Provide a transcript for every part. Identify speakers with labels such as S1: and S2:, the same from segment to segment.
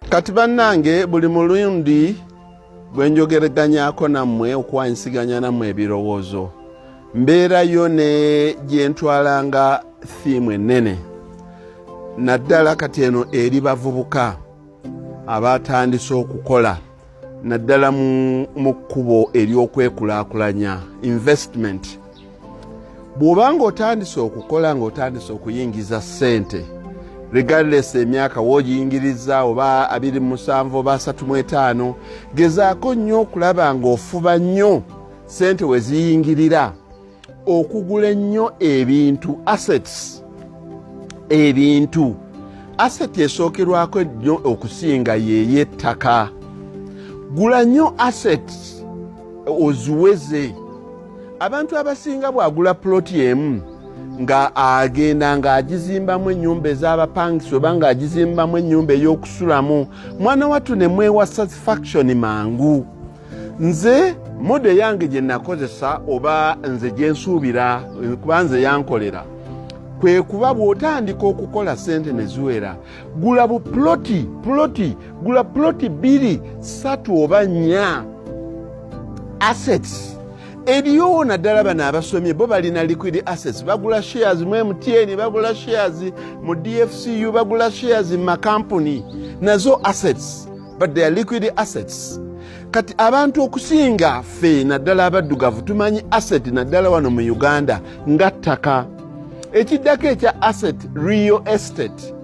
S1: Kati bannange buli mulundi bwenjogeraganyako nammwe okwansiganya nammwe ebirowoozo mbeerayo ne gyentwalanga theme ennene naddala kati eno eri bavubuka abatandise okukola naddala mu kkubo ery'okwekulaakulanya investment. Bw'obanga otandise okukola ng'otandise okuyingiza ssente regardless emyaka w'ogiyingiriza oba 27 oba 35 gezaako nnyo okulaba ng'ofuba nnyo ssente we ziyingirira okugula ennyo ebintu assets. Ebintu asset esookerwako ennyo okusinga yeyettaka. Gula nnyo assets oziweze. Abantu abasinga bwagula ploti emu nga agenda nga agizimbamu ennyumba ez'abapangisa oba nga agizimbamu ennyumba ey'okusulamu mwana wattu ne mwewa satisfaction mangu. Nze mode yange gye nakozesa oba nze gye nsuubira kuba nze yankolera kwe kuba bw'otandika okukola ssente ne ziwera gula gula ploti 2, 3 oba 4 assets. Eriyo naddala bano abasomye bo balina liquid assets bagula shares mu MTN bagula shares mu DFCU bagula shares mu makampuni nazo assets but they are liquid assets. Kati abantu okusinga ffe naddala abaddugavu tumanyi asset naddala wano mu Uganda nga ttaka. Ekiddako ekya asset real estate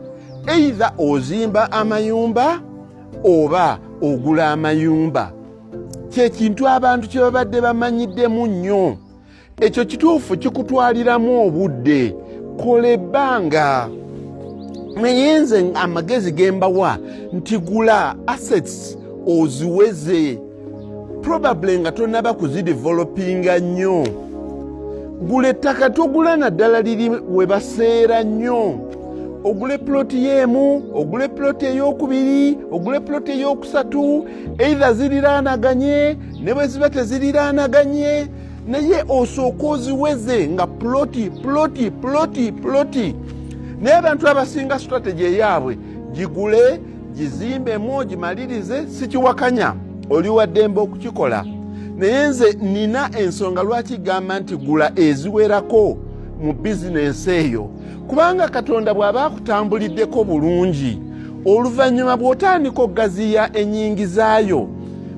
S1: either ozimba amayumba oba ogula amayumba. Kyekintu abantu kye babadde bamanyiddemu nnyo. Ekyo kituufu kikutwaliramu obudde. Kola ebbanga. Naye nze amagezi gembawa nti gula assets oziweze. Probably nga tonnaba kuzidevelopinga nnyo. Gula ettaka togula naddala liri we baseera nnyo. Ogule ploti y'emu, ogule ploti ey'okubiri, ogule ploti ey'okusatu, either ziriraanaganye ne bwe ziba teziriraanaganye naye osooka oziweze nga ploti. Naye abantu abasinga strategy eyaabwe gigule gizimbemu gimalirize sikiwakanya oli wa ddembe okukikola. Naye nze nina ensonga lwaki gamba nti gula eziwerako mu bizinensi eyo kubanga Katonda bw'aba akutambuliddeko bulungi oluvannyuma bw'otandika okugaziya ennyingizaayo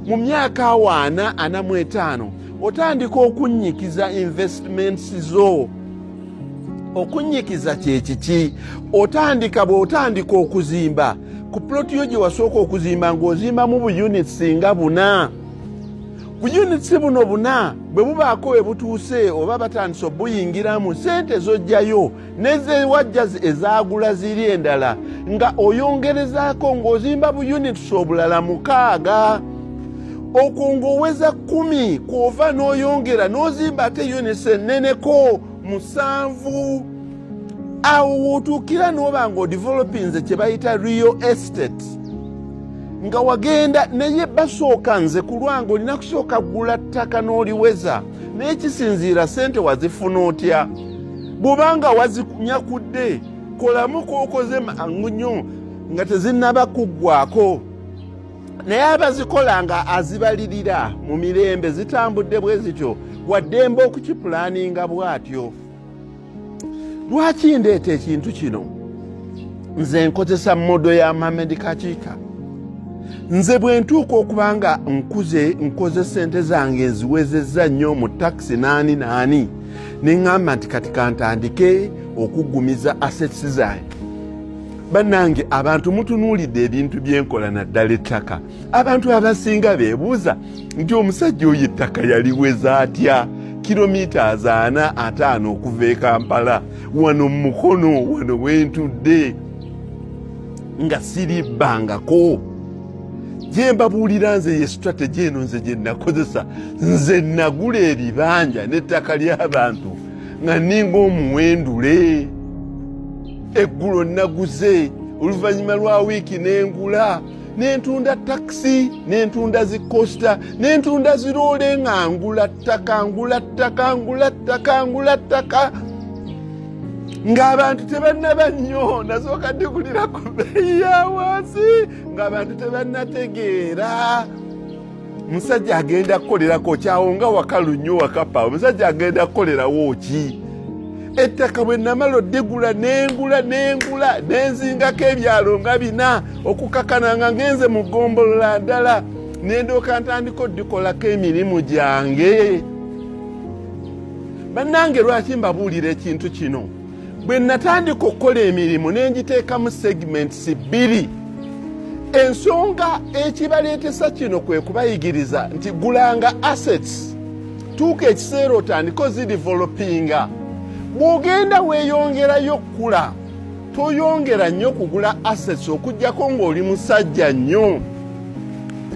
S1: mu myaka 45 otandika okunnyikiza investments zo. Okunnyikiza kye kiki? Bw'otandika okuzimba ku ploti yo gye wasooka okuzimba ng'ozimbamu bu units nga 4. Bu units buno 4 bwe bubaako we butuuse oba batandise obuyingiramu ssente zojjayo neze wajja ezaagula ziri endala nga oyongerezaako ng'ozimba bu units obulala 6 okwo ng'oweza 10 kw'ova n'oyongera n'ozimba ate units enneneko 7. Awo wootuukira n'oba ng'odevelopinze kye bayita real estate nga wagenda naye basooka nze ku lwange olina kusooka gula ttaka n'oliweza naye kisinziira ssente wazifuna otya. Bw'obanga wazinyakudde kolamu k'okoze mangu nnyo nga tezinnaba kuggwako. Naye abazikola nga azibalirira mu mirembe zitambudde bwe zityo waddembe okukipulaaninga bw'atyo. Lwaki ndeeta ekintu kino? Nze nkozesa modo ya Mohamed Kachiika. Nze bwe ntuuka okubanga nkoze ssente zange nziwezezza nnyo mu taxi naani ne ŋŋamba nti kati kantandike okuggumiza assets zange. Bannange abantu mutunuulidde ebintu byenkola naddala ettaka. Abantu abasinga beebuuza nti omusajja oyo ettaka yaliweza atya kilomita 450 okuva e Kampala wano mu Mukono wano wentudde nga siribbangako. Gye mbabuulira nze ye strategy eno nze gye nakozesa. Nze nagula ebibanja n'ettaka ly'abantu nga ninga omuwendule. Eggulo naguze oluvannyuma lwa wiiki n'engula nentunda taxi, nentunda zikosta, nentunda zirole ngula ttaka ng'abantu tebannaba nnyo nasooka ndigulira ku bbeeyi ya wansi ng'abantu tebannategeera. Musajja agenda kukolerako kyawo nga wakalu nnyo wakapa, omusajja agenda kukolerawo ki? Ettaka bwe namala oddigula nengula nenzingako ebyalo nga 4 okukakana nga ngenze mu ggombolola ndala nendooka ntandika oddikolako emirimu gyange. Bannange lwaki mbabuulira ekintu kino? Bwe natandika okukola emirimu nengiteekamu segments 2. Ensonga ekibaleetesa kino kwe kubayigiriza nti gulanga assets, tuuka ekiseera otandika ozidevelopinga. Bw'ogenda weeyongerayo okula, toyongera nnyo kugula assets okuggyako ng'oli musajja nnyo.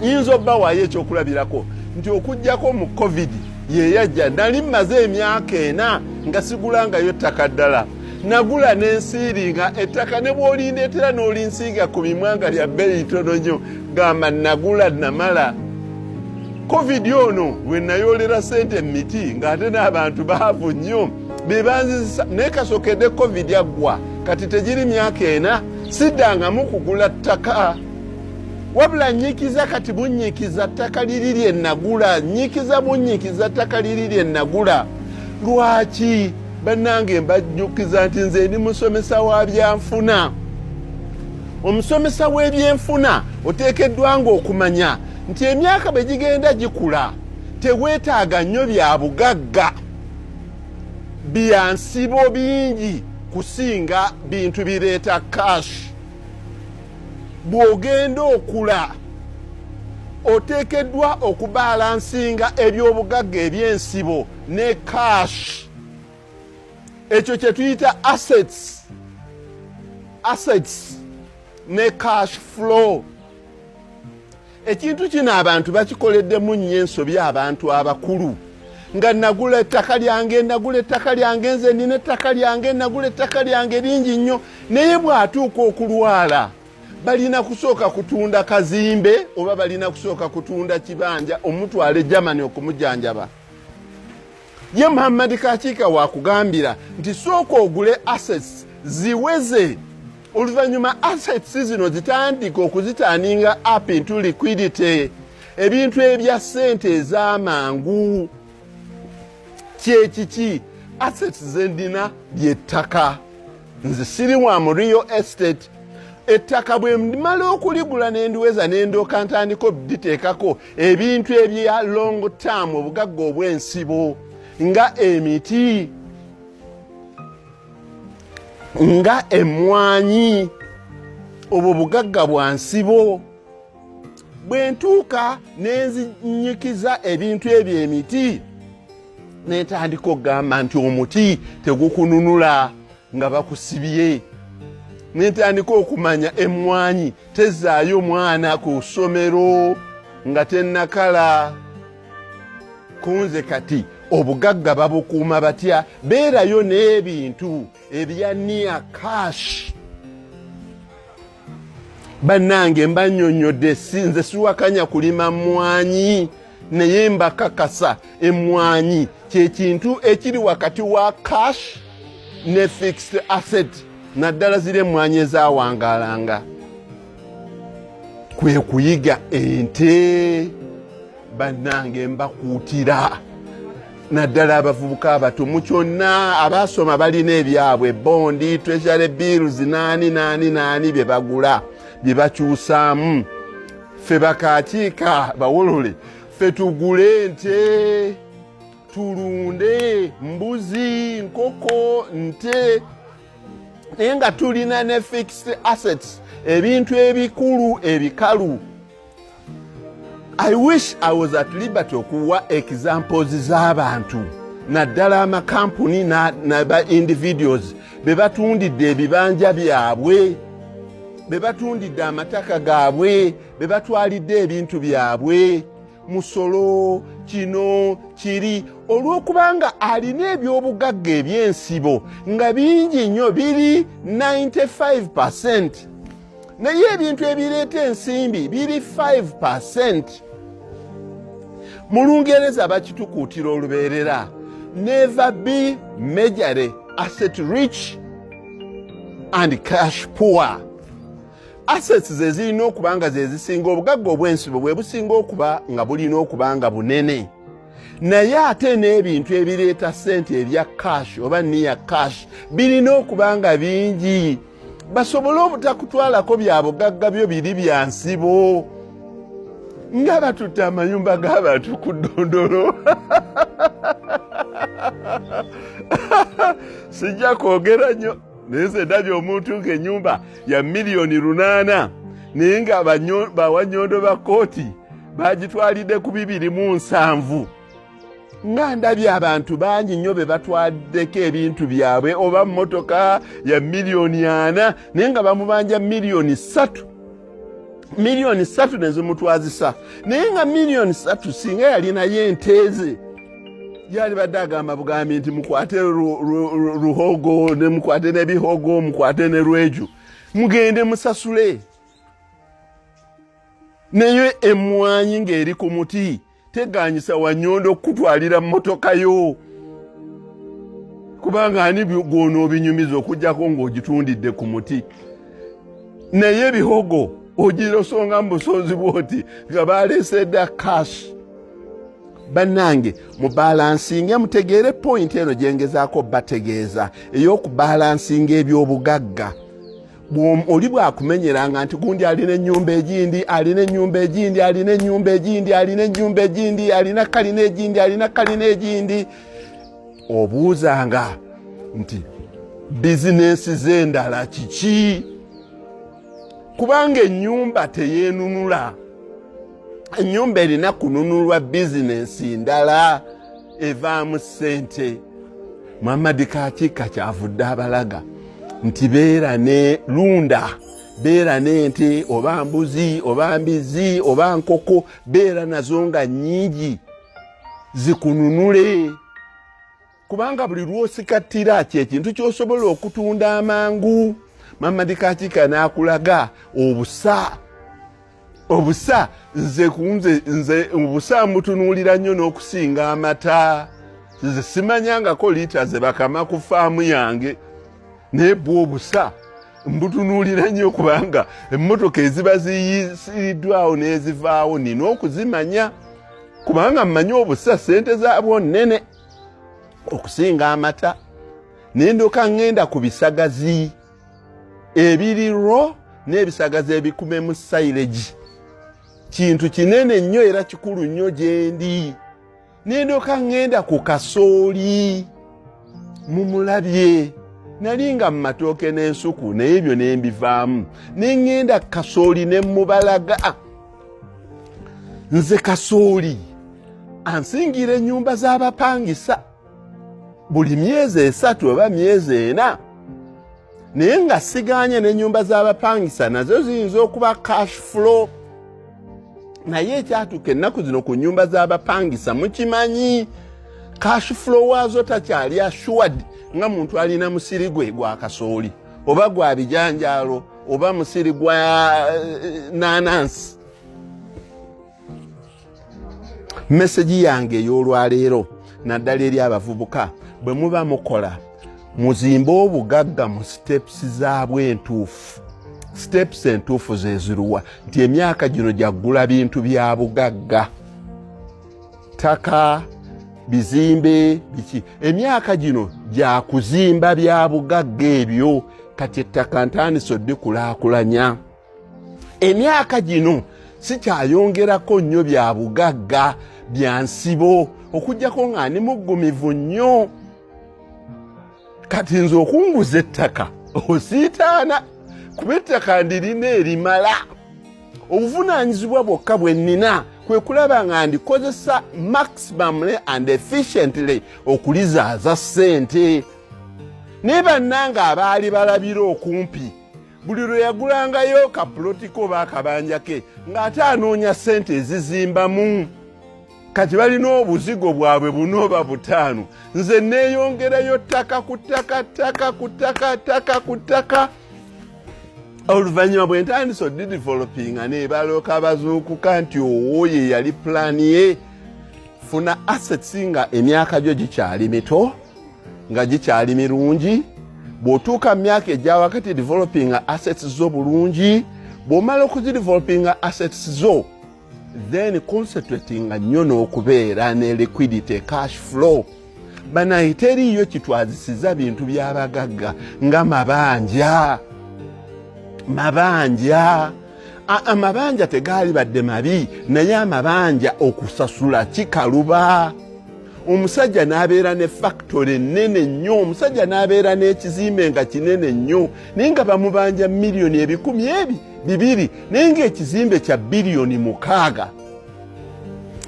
S1: Nyinza obbawaayo ekyokulabirako nti okuggyako mu COVID yeyajja nali mmaze emyaka 4 nga sigulangayo ttaka ddala. Nagula n'ensiiringa ettaka ne bw'olindeetera n'olinsiiga ku mimwanga lya bbeeyi tono nnyo gamba nagula namala. COVID ono we nayoolera ssente mu miti ng'ate n'abantu baavu nnyo bebanzisa naye kasookedde COVID yaggwa kati tegiri myaka 4 siddangamu kugula ttaka. Wabula nnyikiza kati bunnyikiza ttaka liri lye nagula, nnyikiza bunnyikiza ttaka liri lye nagula. Lwaki? Bannange mbajjukiza nti nze ndi musomesa wa byanfuna. Omusomesa w'ebyenfuna oteekeddwa ng'okumanya nti emyaka bwe gigenda gikula teweetaaga nnyo bya bugagga byansibo bingi kusinga bintu bireeta cash. Bw'ogenda okula oteekeddwa okubalansinga ebyobugagga ebyensibo ne cash. Ekyo kye tuyita assets ne cash flow. Ekintu kino abantu bakikoleddemu nnyo ensobi abantu abakulu. Nga nagula ettaka lyange, nze nina ettaka lyange, nagula ettaka lyange lingi nnyo. Naye bw'atuuka okulwala balina kusooka kutunda kazimbe oba balina kusooka kutunda kibanja omutwale Germany okumujjanjaba. Ye Muhammad Kakiika wakugambira nti sooka ogule assets ziweze, oluvannyuma assets zino zitandika okuzitaaninga up into liquidity, ebintu ebya ssente ez'amangu. Kyekiki? Assets zendina by'ettaka. Nze siri wa mu real estate. Ettaka bwe mmala okuligula nendiweza nendooka ntandika obuditeekako ebintu ebya long term, obugagga obw'ensibo nga emiti, nga emmwanyi, obwo bugagga bwa nsibo. Bwe ntuuka nenzinyikiza ebintu ebyo emiti netandika okugamba nti omuti tegukununula nga bakusibye. Netandika okumanya emmwanyi tezaayo mwana ku ssomero nga tennakala. Kunze kati obugagga babukuuma batya? Beerayo n'ebintu ebya near cash. Bannange mbannyonnyodde nze siwakanya kulima mmwanyi, naye mbakakasa emmwanyi kyekintu ekiri wakati wa cash ne fixed asset, naddala ziri emmwanyi ezawangaalanga. Kwe kuyiga ente. Bannange mbakuutira naddala abavubuka abato mu kyonna abasoma balina ebyabwe, bondi, treasury bills, naani bye bagula bye bakyusaamu. Ffe Bakakiika bawolole, ffe tugule ente, tulunde mbuzi, nkoko, nte, naye nga tulina ne fixed assets, ebintu ebikulu ebikalu. I wish I was at liberty okuwa examples z'abantu naddala amakampuni ba individuals be batundidde ebibanja byabwe, be batundidde amataka gaabwe, be batwalidde ebintu byabwe, musolo kino kiri, olw'okubanga alina ebyobugagga ebyensibo nga bingi nnyo, biri 95%. naye ebintu ebireeta ensimbi biri 5%. mu Lungereza bakitukuutira olubeerera, never be majorly asset rich and cash poor. Assets ze zirina okuba nga ze zisinga, obugagga obw'ensibo bwe businga okuba nga bulina okuba nga bunene, naye ate n'ebintu ebireeta ssente ebya cash oba near cash birina okuba nga bingi, basobole obutakutwalako bya bugagga byo biri bya nsibo nga batutta amayumba g'abantu ku Ddondolo. Sijja kwogera nnyo naye nze ndabye omuntu ng'ennyumba ya miliyoni 8 naye nga bawannyondo ba kooti bagitwalidde ku 207. nga ndabye abantu bangi nnyo be batwaddeko ebintu byabwe, oba mmotoka ya miliyoni 4 naye nga bamubanja miliyoni 3. Miliyoni 3 nezimutwazisa, naye nga miliyoni 3 singa yalinayo enteeze yali badde agamba bugambi nti mukwate ruhogo ne mukwate n'ebihogo mukwate ne rweju mugende musasule. Naye emmwanyi ng'eri ku muti teganyisa Wannyondo okutwalira mmotoka yo, kubanga ani gw'onoobinyumiza okujjako ng'ogitundidde ku muti. Naye ebihogo ogirosonga mu busonzi bwoti nga baleese dda cash. Bannange mubalansinge, mutegeere point eno gyengezaako bategeeza ey'okubalansinga eby'obugagga. Oli bwakumenyeranga nti gundi alina ennyumba egindi, alina ennyumba egindi, alina ennyumba egindi, alina ennyumba egindi, alina kalina egindi, alina kalina egindi, obuuzanga nti bizinensi z'endala kiki? Kubanga ennyumba teyeenunula. Ennyumba erina kununulwa bizinensi ndala evaamu ssente. Muhammad Kakiika kyavudde abalaga nti beera ne lunda, beera n'ente oba mbuzi oba mbizi oba nkoko, beera nazo nga nnyingi zikununule, kubanga buli lw'osikattira ky'ekintu ky'osobola okutunda amangu. Muhammad Kakiika n'akulaga obusa. Obusa nze obusa mutunuulira nnyo n'okusinga amata. Nze simanyangako liita ze bakama ku faamu yange, naye bwe obusa mbutunuulira nnyo kubanga emmotoka eziba ziyisiddwawo n'ezivaawo nina okuzimanya, kubanga mmanyi obusa ssente zaabwo nnene okusinga amata. Nendoka ngenda ku bisagazi ebiriro n'ebisagazi ebikumemu silage, kintu kinene nnyo era kikulu nnyo gyendi. Nendoka ngenda ku kasooli, mumulabye nali nga mu matooke n'ensuku naye ebyo nembivaamu, nengenda kasooli ne mubalaga. Nze kasooli ansingira ennyumba z'abapangisa buli myezi 3 oba myezi 4, naye nga siganye n'ennyumba z'abapangisa nazo ziyinza okuba cash flow. Naye ekyatuuka ennaku zino ku nnyumba z'abapangisa mukimanyi cash flow waazo takyali assured nga muntu alina musiri gwe gwa kasooli oba gwa bijanjaalo oba musiri gwa nanansi. Message yange ey'olwaleero naddala eri abavubuka, bwe muba mukola muzimbe obugagga mu steps zaabwo entuufu. Steps entuufu zeziruwa nti emyaka gino jaggula bintu bya bugagga, taka, bizimbe biki. Emyaka gino gya kuzimba bya bugagga ebyo, kati ettaka ntandise oddikulaakulanya. Emyaka gino sikyayongerako nnyo bya bugagga bya nsibo, okujjako nga ndi muggumivu nnyo. Kati nze okunguza ettaka osiitaana, kuba ettaka ndirina erimala. Obuvunaanyizibwa bwokka bwe nnina kwe kulaba nga ndikozesa maximumly and efficiently okulizaaza ssente. Naye bannange abaali balabira okumpi, buli lwe yagulangayo kapulotiko oba akabanja ke ng'ate anoonya ssente ezizimbamu. Kati balina obuzigo bwabwe 4 oba 5, nze neeyongerayo ttaka ku ttaka, ttaka ku ttaka, ttaka ku ttaka. Oluvannyuma bwe ntandise odidevelopinga ne balooka bazuukuka nti owoye yali plan ye. Funa assets nga emyaka gyo gikyali mito nga gikyali mirungi. Bw'otuuka mu myaka ejja wakati developinga assets zo bulungi. Bw'omala okuzidevelopinga assets zo, then concentratinga nnyo n'okubeera ne liquidity cash flow. Bana teriyo kitwazisiza bintu by'abagagga nga mabanja. Amabanja tegaali badde mabi naye amabanja okusasula kikaluba. Omusajja n'abeera ne factory ennene nnyo, omusajja n'abeera n'ekizimbe nga kinene nnyo naye nga bamubanja miliyoni 200 naye ng'ekizimbe kya biliyoni 6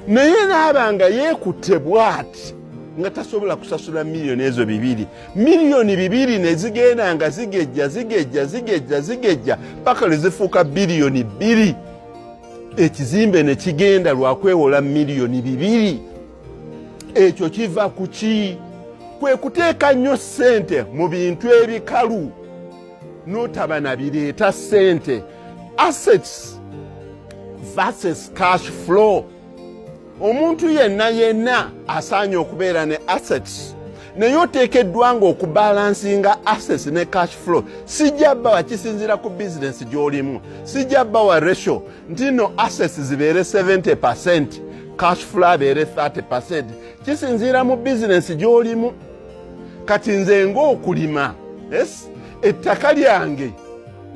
S1: naye n'abanga yeekutte bw'ati nga tasobola kusasula miliyoni ezo 2. Miliyoni 2 ne zigenda nga zigejja paka lezifuuka biliyoni 2. Ekizimbe ne kigenda lwa kwewola miliyoni 2. Ekyo kiva ku ki? Kwe kuteeka nnyo ssente mu bintu ebikalu n'otaba na bireeta ssente. Assets versus cash flow. Omuntu yenna asaanye okubeera ne assets naye oteekeddwa nga okubalansinga assets ne cash flow. Sijja bawa kisinziira ku business gy'olimu, sijja bawa ratio nti no assets zibeere 70%, cash flow abeere 30%. Kisinziira mu business gy'olimu. Kati nze ng'okulima, ettaka lyange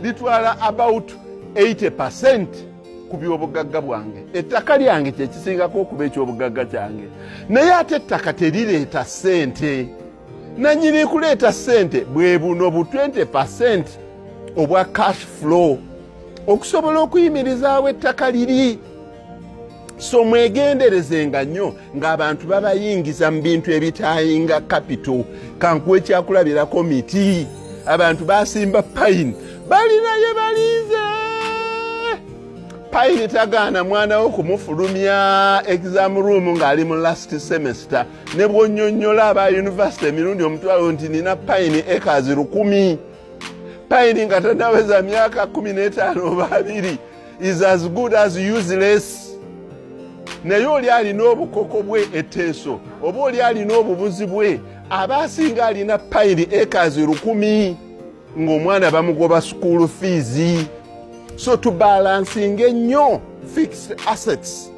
S1: litwala about 80% ku by'obugagga bwange. Ettaka lyange kye kisingako okuba eky'obugagga kyange. Naye ate ettaka terireeta ssente. Nannyini kuleeta ssente bwe buno bu 20% obwa cash flow okusobola okuyimirizaawo ettaka liri. So mwegenderezenga nnyo ng'abantu babayingiza mu bintu ebitayinga capital. Kankuwe kyakulabirako miti. Abantu basimba pine balinaye balize. Pine tagaana mwana wo kumufulumya exam room ng'ali mu last semester. Ne bw'onnyonnyola aba university emirundi omutwalo nti nina pine acres 1000. Pine nga tannaweza myaka 15 oba 2 is as good as useless. Naye oli alina obukoko bwe etteeso oba oli alina obubuzi bwe aba asinga alina pine acres 1000 ng'omwana bamugoba school fees. So to balancing ennyo fixed assets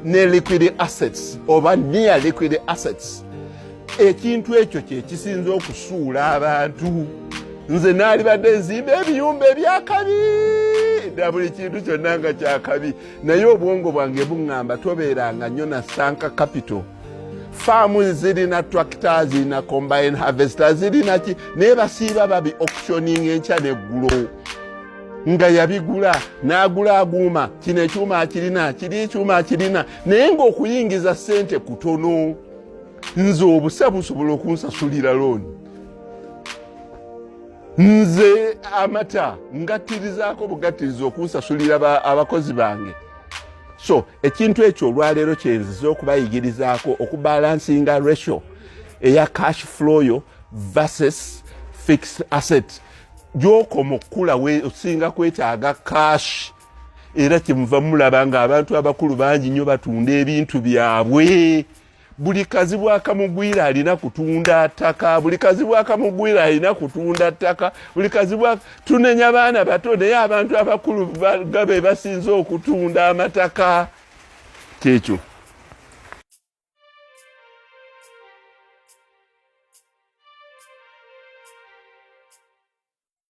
S1: ne liquid assets oba near liquid assets. Ekintu ekyo kye kisinza okusuula abantu. Nze naali badde nzimba ebiyumba ebyakabi na buli kintu kyonna nga kyakabi naye obwongo bwange buŋŋamba tobeeranga nnyo na sanka capital. Faamu zirina tractors, zirina combine harvesters, zirina ki naye basiiba babi auctioning enkya n'eggulo nga yabigula n'agula aguuma kino ekyuma akirina kiri ekyuma akirina naye ng'okuyingiza ssente kutono. Nze obusa busobola okunsasulira looni. Nze amata ngattirizaako bugattiriza okunsasulira abakozi bange. So ekintu ekyo olwaleero kyenziza okubayigirizaako okubalansinga ratio eya cash flow yo versus fixed asset. Gy'okoma okukula osinga kwetaaga cash. Era kyemuva mulaba ng'abantu abakulu bangi nnyo batunda ebintu byabwe. Buli kazi bwakamugwira alina kutunda ttaka, buli kazi bwakamugwira alina kutunda ttaka, buli kazi tunenya abaana bato naye abantu abakulu be basinze okutunda amataka. Kyekyo